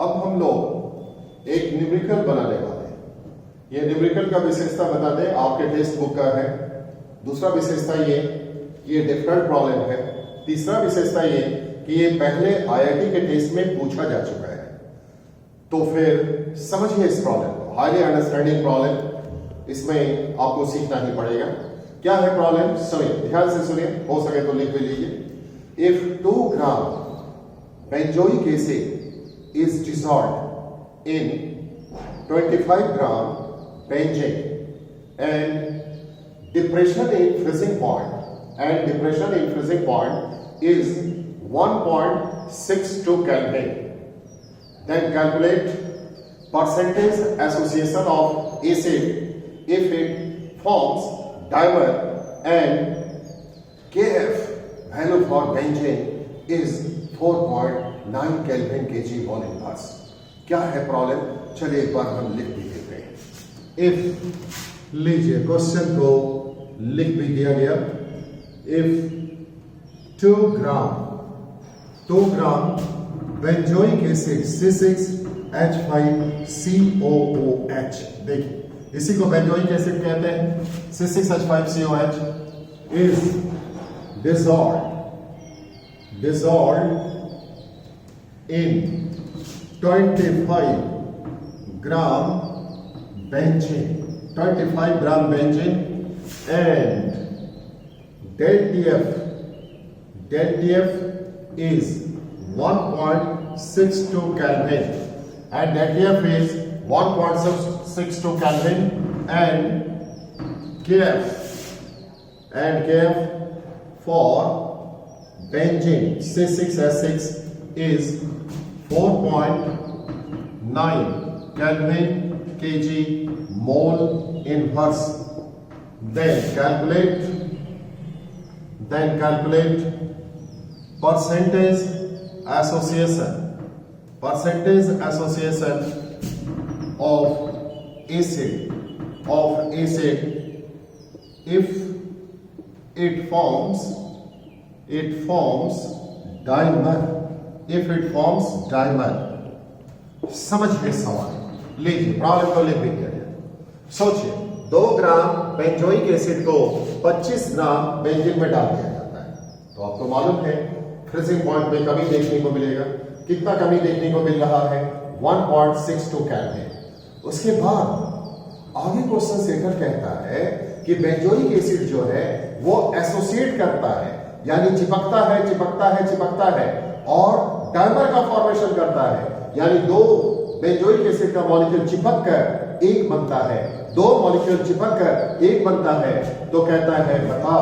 अब हम लोग एक न्यूमेरिकल बनाने वाले हैं। ये न्यूमेरिकल का विशेषता बता दें, आपके टेक्स्ट बुक का है। दूसरा विशेषता ये डिफरेंट प्रॉब्लम है। तीसरा विशेषता ये कि ये पहले आईआईटी के टेस्ट में पूछा जा चुका है। तो फिर समझिए इस प्रॉब्लम को, हाईली अंडरस्टैंडिंग प्रॉब्लम, इसमें आपको सीखना ही पड़ेगा। क्या है प्रॉब्लम, सुनिए, ध्यान से सुनिए, हो सके तो लिख भी लीजिए। If 2 gram benzoic acid is dissolved in 25 gram benzene and depression in freezing point is 1.62 Kelvin, then calculate percentage association of acid if it forms dimer and Kf value for benzene is 4.9 kelvin kg mole inverse। क्या है problem, चलिए एक बार हम लिख भी देते हैं। If लीजिए क्वेश्चन को लिख भी दिया गया। If 2 gram benzoic acid C6H5COOH, देखिए इसी को बेंजोइक एसिड कहते हैं, C6H5COH is dissolved in 25 gram benzene and del TF is 1.62 Kelvin and del TF is 1.62 Kelvin and Kf for benzene C6H6 is 4.9 Kelvin kg mole inverse. Then calculate percentage association of acid if it forms dimer। समझिए सवाल, लीजिए problem को लिख भी दिया गया। सोचिए 2 ग्राम benzoic acid को 25 ग्राम बेंजीन में डाल दिया जाता है, तो आपको मालूम है फ्रीजिंग पॉइंट में कमी देखने को मिलेगा। कितना कमी देखने को मिल रहा है, 1.62 केल्विन। उसके बाद आगे क्वेश्चन सेकर कहता है कि बेंजोइक एसिड जो है वो एसोसिएट करता है, यानी चिपकता है और डाइमर का फॉर्मेशन करता है, यानी 2 बेंजोइक एसिड का मॉलिक्यूल चिपक कर एक बनता है, 2 मॉलिक्यूल चिपक कर एक बनता है। तो कहता है बता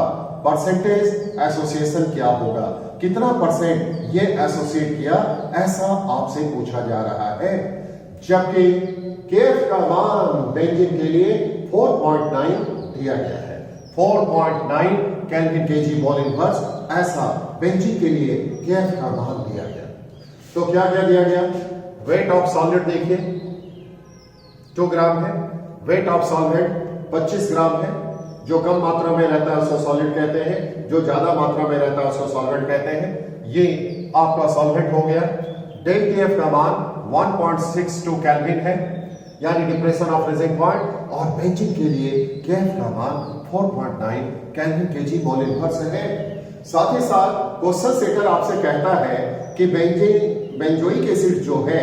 परसेंटेज एसोसिएशन क्या होगा, कितना परसेंट ये एसोसिएट किया, ऐसा आपसे पूछा जा रहा है। जबकि केएफ का मान बेंजीन के लिए 4.9 दिया गया है, 4.9 केल्विन केजी मोल इनवर्स, ऐसा बेंजीन के लिए केएफ का मान दिया गया। तो क्या क्या दिया गया, वेट ऑफ सॉलिड देखिए 2 ग्राम है, वेट ऑफ सॉल्वेंट 25 ग्राम है। जो कम मात्रा में रहता है उसको सॉलिड कहते हैं, जो ज्यादा मात्रा में रहता है उसको सॉल्वेंट कहते हैं। ये आपका सॉल्वेंट हो गया। डेल टीएफ का मान 1.62 केल्विन है, यानी डिप्रेशन ऑफ फ्रीजिंग पॉइंट, और बेंजीन के लिए केएफ का मान 4.9 केल्विन केजी मोल इनवर्स है। साथ ही साथ क्वेश्चन सेटर आपसे कहता है कि बेंजोइक एसिड जो है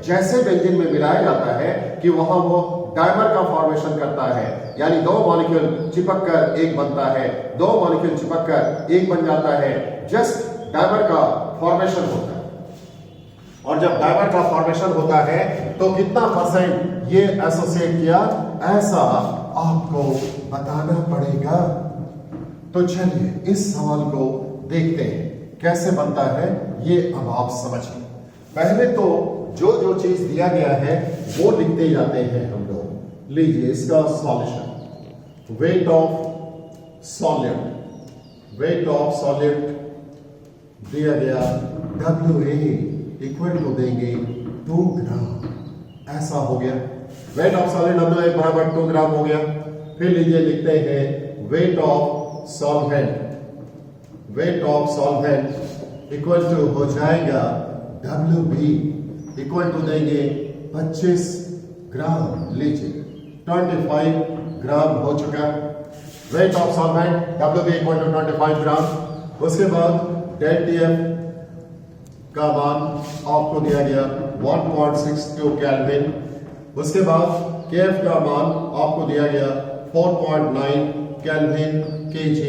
जैसे बेंजीन में मिलाया जाता है कि वहां वो डाइमर का फॉर्मेशन करता है, यानी 2 मॉलिक्यूल चिपक कर एक बनता है, 2 मॉलिक्यूल चिपक कर एक बन जाता है। जस्ट डाइमर का फॉर्मेशन होता है, और जब डाइमर का फॉर्मेशन होता है तो कितना परसेंट ये एसोसिएट किया, ऐसा आपको बताना पड़ेगा। तो चलिए इस सवाल को देखते हैं कैसे बनता है, ये अब आप समझिए। पहले तो जो चीज दिया गया है वो लिखते जाते हैं हम लोग। लीजिए इसका सॉल्यूशन, वेट ऑफ सॉलिड दिया गया WA इक्वल टू देंगे 2 ग्राम, ऐसा हो गया। वेट ऑफ सॉलिड WA बराबर 2 ग्राम हो गया। फिर लीजिए लिखते हैं weight of solvent equal to हो जाएगा WB इक्वल टू देंगे 25 ग्राम। लीजिए 25 ग्राम हो चुका। Weight of solvent WB equal to 25 gram. उसके बाद डेल्टा TF का मान आपको दिया गया 1.62 केल्विन। उसके बाद KF का मान आपको दिया गया 4.9 केल्विन kg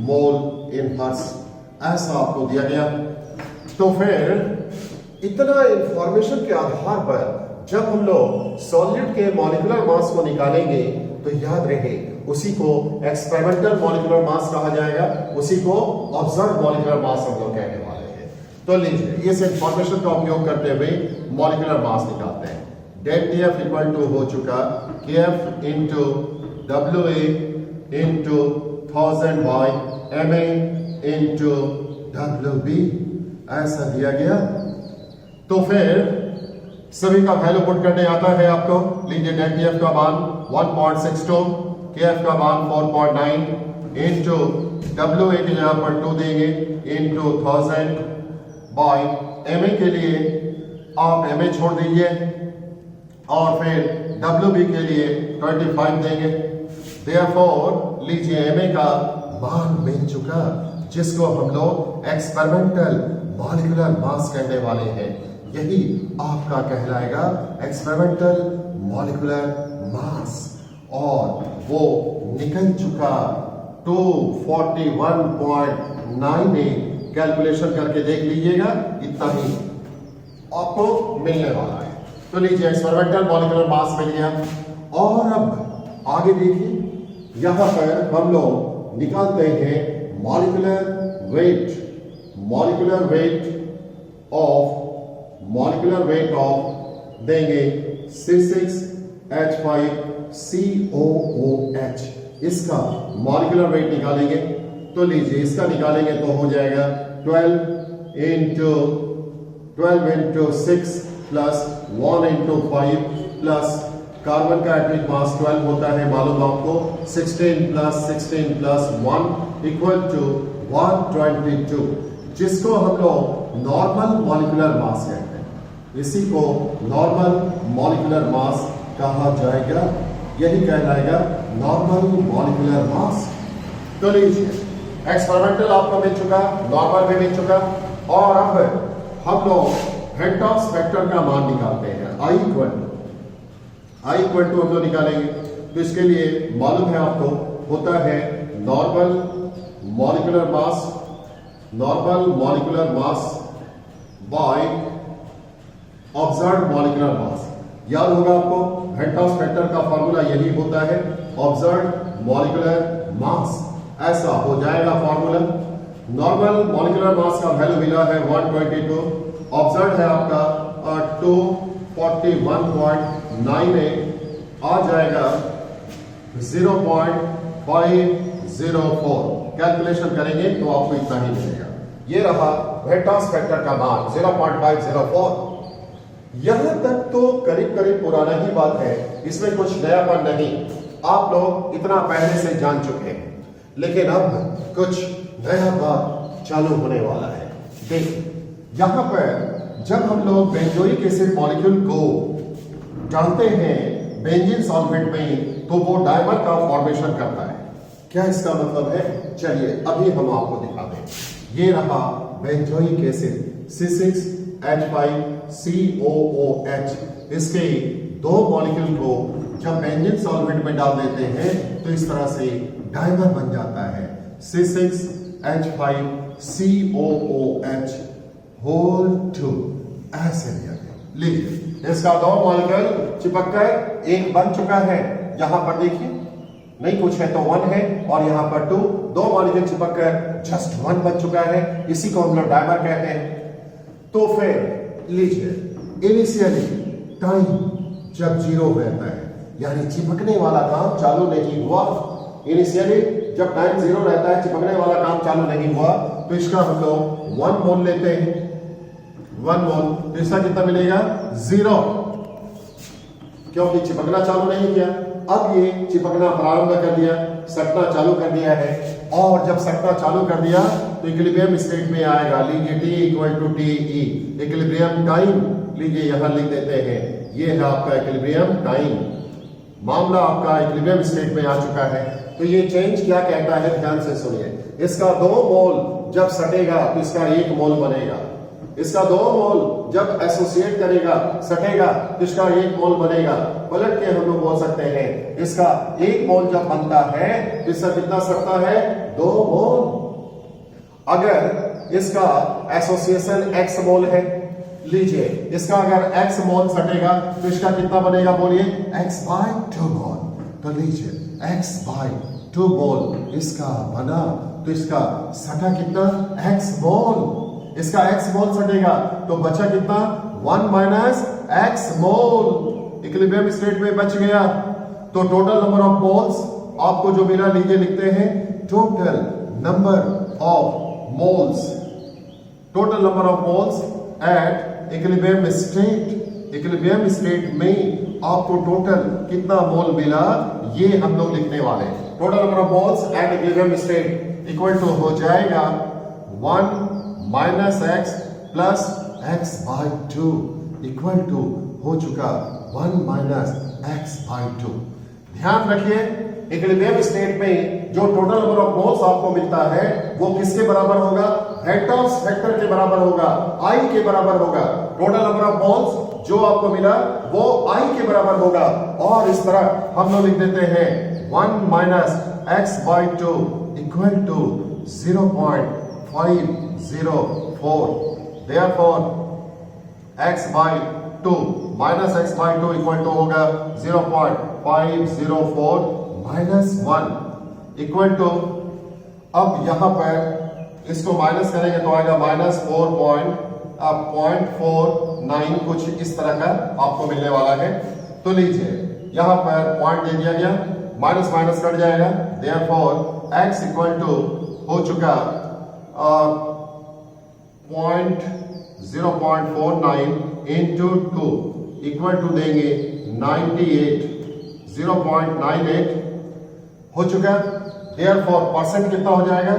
मोल इनवर्स, ऐसा आपको दिया गया। तो फिर इतना इंफॉर्मेशन के आधार पर जब हम लोग सॉलिड के मॉलिक्यूलर मास को निकालेंगे तो याद रहे उसी को एक्सपेरिमेंटल मॉलिक्यूलर मास कहा जाएगा, उसी को ऑब्जर्व मॉलिक्यूलर मास हम लोग कहने वाले हैं। तो लीजिए इस इंफॉर्मेशन का उपयोग करते हुए मॉलिक्यूलर मास निकालते हैं। डेल्टा TF इक्वल टू हो चुका KF into WA into 1000 by MA into WB, ऐसा दिया गया। तो फिर सभी का वैल्यू पुट करने आता है आपको। लीजिए डेल्टा TF का मान 1.62, KF का मान 4.9 इंटू WA के जगह पर 2 देंगे इंटू 1000 बाई MA के लिए आप MA छोड़ दीजिए और फिर WB के लिए 25 देंगे। देयरफॉर लीजिए MA का मान मिल चुका जिसको हम लोग एक्सपेरिमेंटल मॉलिक्यूलर मास कहने वाले हैं। यही आपका कहलाएगा एक्सपेरिमेंटल मॉलिक्यूलर मास, और वो निकल चुका 241.98। कैलकुलेशन करके देख लीजिएगा, इतना ही आपको मिलने वाला है। तो लीजिए एक्सपेरिमेंटल मॉलिक्यूलर मास मिल गया। और अब आगे देखिए, यहां पर हम लोग निकालते हैं मॉलिक्यूलर वेट ऑफ देंगे C6H5COOH। इसका मॉलिक्यूलर वेट निकालेंगे। तो लीजिए इसका निकालेंगे तो हो जाएगा 12 into 6 plus 1 into 5 plus carbon का एटॉमिक मास 12 होता है मालूम आपको। 16 प्लस 1 इक्वल टू 122, जिसको हम लोग नॉर्मल मॉलिक्यूलर मास कहते हैं। इसी को नॉर्मल मॉलिक्यूलर मास कहा जाएगा, यही कहलाएगा नॉर्मल मॉलिक्यूलर मास। तो लीजिए एक्सपेरिमेंटल आपको मिल चुका, नॉर्मल भी मिल चुका, और अब हम लोग हेंटॉक्स फैक्टर का मान निकालते हैं। I इक्वल टू हम लोग निकालेंगे। तो इसके लिए मालूम है आपको होता है normal molecular mass by observed molecular mass. याद होगा आपको हेंटॉक्स फैक्टर का फॉर्मूला यही होता है, ऑब्जर्व्ड मॉलिक्यूलर मास, ऐसा हो जाएगा फॉर्मूला। नॉर्मल मॉलिक्यूलर मास का वैल्यू मिला है 122, ऑब्जर्व्ड है आपका 241.98, आ जाएगा 0.504। कैलकुलेशन करेंगे तो आपको इतना ही मिलेगा। ये रहा हेंटॉक्स फैक्टर का मान 0.504। यहां तक तो करीब करीब पुराना ही बात है, इसमें कुछ नयापन नहीं, आप लोग इतना पहले से जान चुके हैं। लेकिन अब कुछ नया बात चालू होने वाला है। देखिए यहां पर जब हम लोग बेंजोइक एसिड मॉलिक्यूल को जानते हैं बेंजीन सॉल्वेंट में, तो वो डायमर का फॉर्मेशन करता है। क्या इसका मतलब है? चलिए अभी हम आपको दिखाते हैं। ये रहा बेंजोइक एसिड C6H5COOH। इसके दो मॉलिक्यूल को जब बेंजीन सॉल्वेंट में डाल देते हैं तो इस तरह से डायमर बन जाता है C6H5COOH होल 2, ऐसे लिया गया। लीजिए इसका दो मॉलिक्यूल चिपककर एक बन चुका है। यहां पर देखिए नहीं कुछ है तो 1 है, और यहां पर 2, दो मॉलिक्यूल चिपककर जस्ट 1 बन चुका है। इसी को हम लोग डायमर कहते हैं। तो फिर लीजिए इनिशियली टाइम जब 0 रहता है, यानी चिपकने वाला काम चालू नहीं हुआ। इनिशियली जब टाइम 0 रहता है, चिपकने वाला काम चालू नहीं हुआ, तो इसका हम लोग 1 मोल लेते हैं। 1 मोल, तो इसका कितना मिलेगा? 0, क्योंकि चिपकना चालू नहीं किया। अब ये चिपकना प्रारंभ कर दिया, सटना चालू कर दिया है, और जब सटना चालू कर दिया तो इक्विलिब्रियम स्टेट में आएगा। लीजिए T equal to TE, equilibrium time लीजिए यहां लिख देते हैं, ये है आपका इक्विलिब्रियम टाइम। मामला आपका इक्विलिब्रियम स्टेट में आ चुका है। तो ये चेंज क्या कहता है, ध्यान से सुनिए। इसका 2 मोल जब सटेगा तो इसका 1 मोल बनेगा। इसका 2 मोल जब एसोसिएट करेगा, सटेगा, तो इसका 1 मोल बनेगा। पलट के हम लोग बोल सकते हैं, इसका 1 मोल जब बनता है तो इसका कितना सटता है, 2 मोल। अगर इसका एसोसिएशन x मोल है, लीजिए इसका अगर x मोल सटेगा तो इसका कितना बनेगा, बोलिए, x/2 मोल। तो लीजिए x/2 मोल इसका बना, तो इसका सटा कितना, x मोल। इसका x मोल सटेगा तो बचा कितना, 1 - x मोल। इक्विलिब्रियम स्टेट में बच गया। तो टोटल नंबर ऑफ मोल्स आपको जो मिला, लीजिए लिखते हैं, total number of moles, total number of moles at equilibrium state. Equilibrium state में आपको टोटल कितना मोल मिला, ये हम लोग लिखने वाले हैं। Total number of moles at equilibrium state equal to हो जाएगा 1 - x plus x/2 equal to हो चुका 1 - x/2। ध्यान रखिए, इक्विलिब्रियम स्टेट में जो टोटल नंबर ऑफ मोल्स आपको मिलता है वो किसके बराबर होगा, हेल्टॉस फैक्टर के बराबर होगा, I के बराबर होगा। टोटल नंबर ऑफ मोल्स जो आपको मिला वो I के बराबर होगा। और इस तरह हम लोग लिख देते हैं 1 - x/2 equal to 0.504। Therefore x/2 minus x/2 equal to होगा 0.504 - 1 इक्वल टू, अब यहां पर इसको माइनस करेंगे तो आएगा -4.49 कुछ इस तरह का आपको मिलने वाला है। तो लीजिए यहां पर पॉइंट दे दिया गया, माइनस माइनस कट जाएगा। देयरफॉर x इक्वल टू हो चुका 0.49 इंटू 2 इक्वल टू देंगे 98, 0.98 हो चुका। देयरफॉर परसेंट कितना हो जाएगा,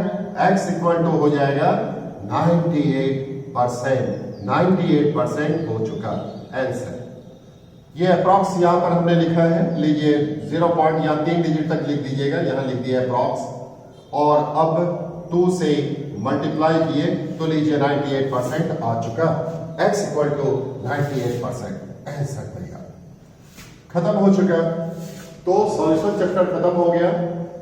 x इक्वल टू हो जाएगा 98%। 98% हो चुका आंसर। ये अप्रॉक्स यहां पर हमने लिखा है, लीजिए 0 पॉइंट या 3 डिजिट तक लिख दीजिएगा, यहां लिख दिया अप्रॉक्स। और अब 2 से मल्टीप्लाई किए तो लीजिए 98% आ चुका। x इक्वल टू 98% आंसर बनेगा। खत्म हो चुका। तो सॉल्यूशन चैप्टर खत्म हो गया।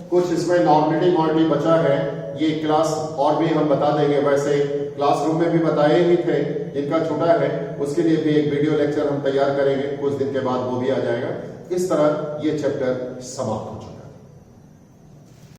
कुछ इसमें नॉर्मेटिव क्वांटिटी बचा है, ये क्लास और भी हम बता देंगे। वैसे क्लासरूम में भी बताए ही थे, जिनका छोटा है उसके लिए भी एक वीडियो लेक्चर हम तैयार करेंगे, कुछ दिन के बाद वो भी आ जाएगा। इस तरह ये चैप्टर समाप्त हो चुका है।